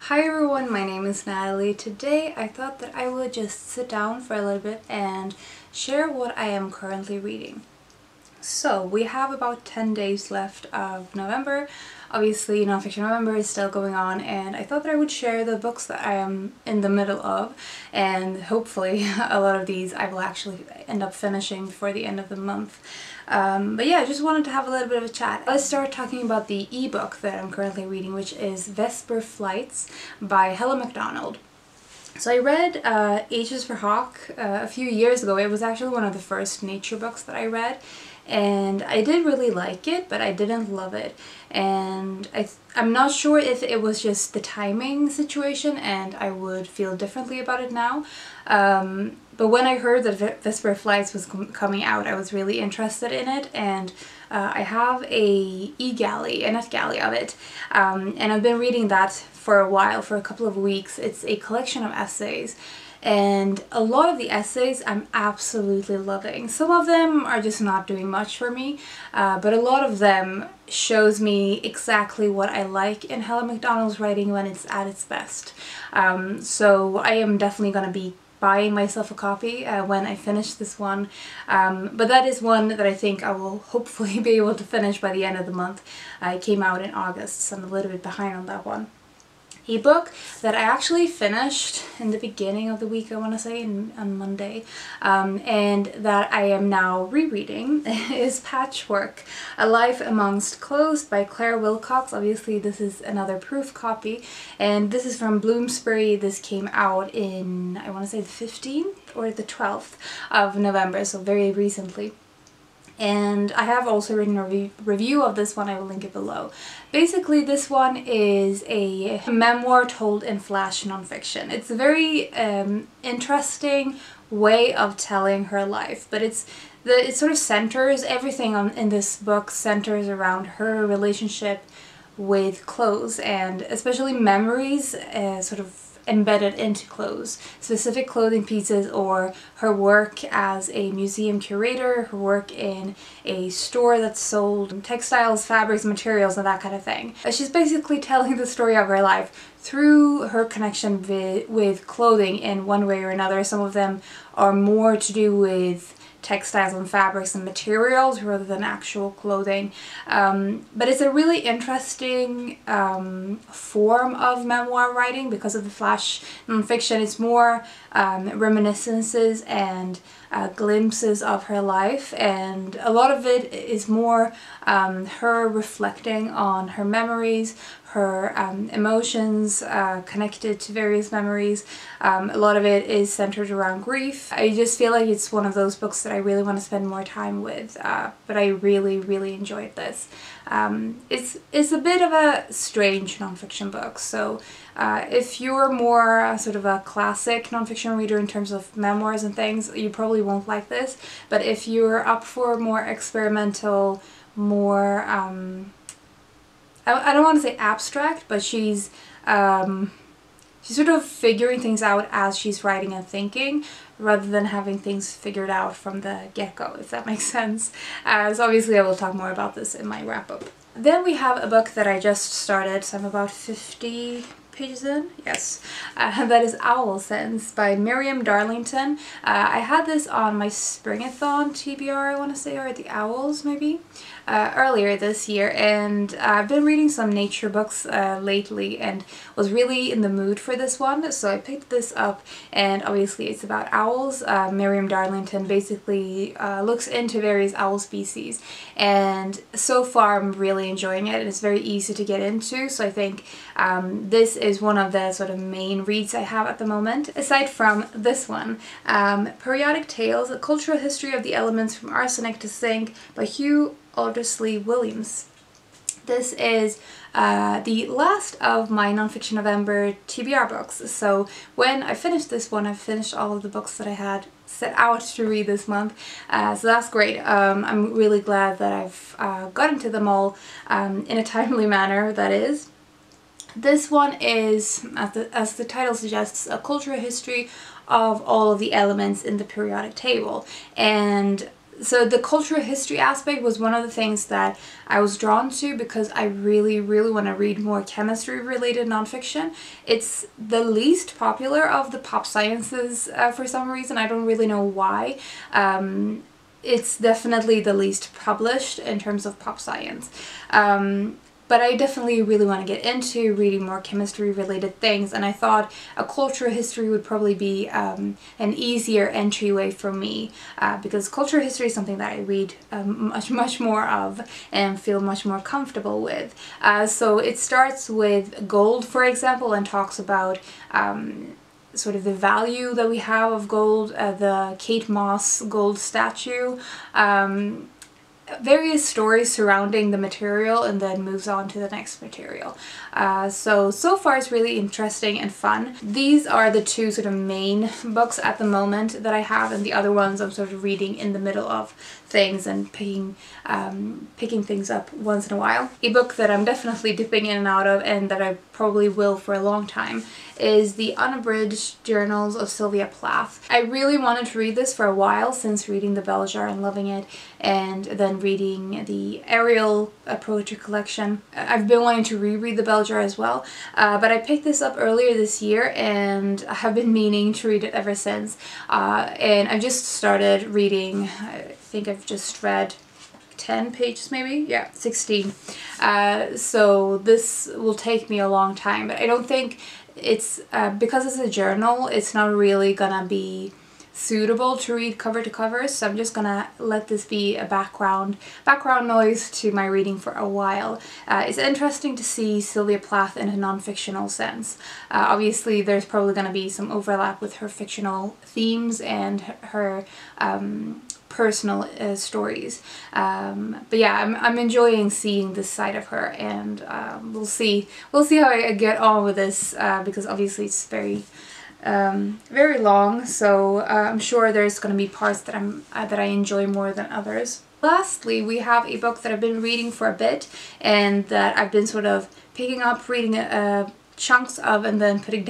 Hi everyone, my name is Natalie. Today I thought that I would just sit down for a little bit and share what I am currently reading. So we have about 10 days left of November. Obviously Nonfiction November is still going on, and I thought that I would share the books that I am in the middle of, and hopefully a lot of these I will actually end up finishing before the end of the month. But yeah, I just wanted to have a little bit of a chat. Let's start talking about the ebook that I'm currently reading, which is Vesper Flights by Helen Macdonald. So I read H's for Hawk a few years ago. It was actually one of the first nature books that I read, and I did really like it, but I didn't love it. And I'm not sure if it was just the timing situation and I would feel differently about it now. But when I heard that Vesper Flights was coming out, I was really interested in it, and I have a NetGalley of it, and I've been reading that for a while, for a couple of weeks. It's a collection of essays, and a lot of the essays I'm absolutely loving. Some of them are just not doing much for me, but a lot of them shows me exactly what I like in Helen Macdonald's writing when it's at its best. So I am definitely going to be buying myself a copy when I finish this one, but that is one that I think I will hopefully be able to finish by the end of the month. It came out in August, so I'm a little bit behind on that one. A book that I actually finished in the beginning of the week, I want to say, on Monday, and that I am now rereading is Patchwork, A Life Amongst Clothes by Claire Wilcox. Obviously this is another proof copy, and this is from Bloomsbury. This came out in, I want to say, the 15th or the 12th of November, so very recently. And I have also written a review of this one. I will link it below. Basically, this one is a memoir told in flash nonfiction. It's a very interesting way of telling her life, but it sort of centers everything in this book centers around her relationship with clothes, and especially memories sort of embedded into clothes, specific clothing pieces, or her work as a museum curator, her work in a store that sold textiles, fabrics, materials, and that kind of thing. She's basically telling the story of her life through her connection with clothing in one way or another. Some of them are more to do with textiles and fabrics and materials rather than actual clothing, but it's a really interesting form of memoir writing because of the flash nonfiction. It's more reminiscences and glimpses of her life, and a lot of it is more her reflecting on her memories, her emotions connected to various memories. A lot of it is centered around grief. I just feel like it's one of those books that I really want to spend more time with, but I really enjoyed this. It's a bit of a strange nonfiction book, so if you're more sort of a classic nonfiction reader in terms of memoirs and things, you probably won't like this. But if you're up for more experimental, more I don't want to say abstract, but she's sort of figuring things out as she's writing and thinking, rather than having things figured out from the get-go, if that makes sense. So obviously I will talk more about this in my wrap-up. Then we have a book that I just started, so I'm about 50 pages in, yes, that is Owl Sense by Miriam Darlington. I had this on my Springathon TBR, I want to say, or the Owls maybe, earlier this year, and I've been reading some nature books lately and was really in the mood for this one, so I picked this up, and obviously it's about owls. Miriam Darlington basically looks into various owl species, and so far I'm really enjoying it, and it's very easy to get into, so I think this is one of the sort of main reads I have at the moment, aside from this one. Periodic Tales, A Cultural History of the Elements from Arsenic to Zinc by Hugh, Aldersley-Williams. This is the last of my Nonfiction November TBR books, so when I finished this one, I finished all of the books that I had set out to read this month, so that's great. I'm really glad that I've gotten to them all in a timely manner, that is. This one is, as the title suggests, a cultural history of all of the elements in the periodic table, and So the cultural history aspect was one of the things that I was drawn to because I really, really want to read more chemistry related nonfiction. It's the least popular of the pop sciences for some reason. I don't really know why. It's definitely the least published in terms of pop science. But I definitely really want to get into reading more chemistry related things, and I thought a cultural history would probably be an easier entryway for me because cultural history is something that I read much more of and feel much more comfortable with. So it starts with gold, for example, and talks about sort of the value that we have of gold, the Kate Moss gold statue, various stories surrounding the material, and then moves on to the next material. So far it's really interesting and fun. These are the two sort of main books at the moment that I have, and the other ones I'm sort of reading in the middle of things and picking things up once in a while. A book that I'm definitely dipping in and out of, and that I probably will for a long time, is the Unabridged Journals of Sylvia Plath. I really wanted to read this for a while, since reading the Bell Jar and loving it, and then reading the Ariel poetry collection. I've been wanting to reread the Bell Jar as well, but I picked this up earlier this year and I have been meaning to read it ever since. And I've just started reading, I think I've just read 10 pages maybe? Yeah, 16. So this will take me a long time, but I don't think it's, because it's a journal, it's not really gonna be suitable to read cover to cover, so I'm just gonna let this be a background noise to my reading for a while. It's interesting to see Sylvia Plath in a non-fictional sense. Obviously there's probably gonna be some overlap with her fictional themes and her personal stories, but yeah, I'm enjoying seeing this side of her, and we'll see how I get on with this, because obviously it's very long, so I'm sure there's going to be parts that I enjoy more than others. Lastly, we have a book that I've been reading for a bit, and that I've been sort of picking up, reading chunks of, and then putting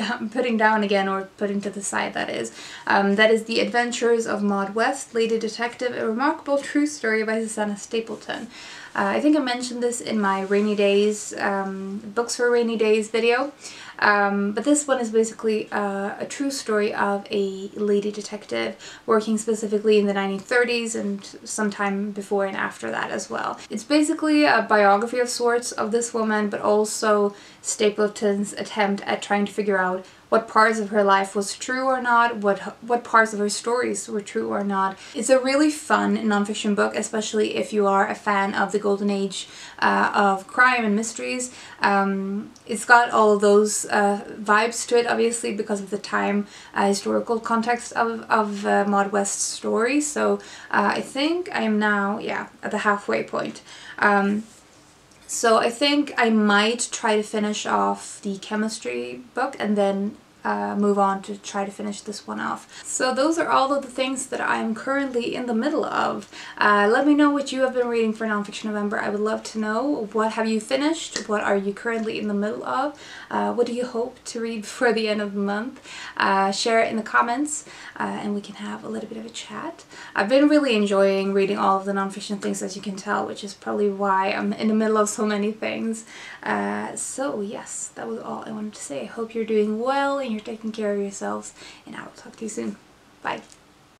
down again, or putting to the side, that is. That is The Adventures of Maud West, Lady Detective, a remarkable true story by Susannah Stapleton. I think I mentioned this in my rainy days, books for rainy days video. But this one is basically a true story of a lady detective working specifically in the 1930s and sometime before and after that as well. It's basically a biography of sorts of this woman, but also Stapleton's attempt at trying to figure out what parts of her life was true or not, what parts of her stories were true or not. It's a really fun nonfiction book, especially if you are a fan of the golden age of crime and mysteries. It's got all of those vibes to it, obviously, because of the time, historical context of Maud West's story. So I think I am now, yeah, at the halfway point. So I think I might try to finish off the chemistry book and then move on to try to finish this one off. So those are all of the things that I'm currently in the middle of. Let me know what you have been reading for Nonfiction November. I would love to know. What have you finished? What are you currently in the middle of? What do you hope to read before the end of the month? Share it in the comments, and we can have a little bit of a chat. I've been really enjoying reading all of the nonfiction things, as you can tell, which is probably why I'm in the middle of so many things. So yes, that was all I wanted to say. I hope you're doing well and you're taking care of yourselves, and I will talk to you soon. Bye.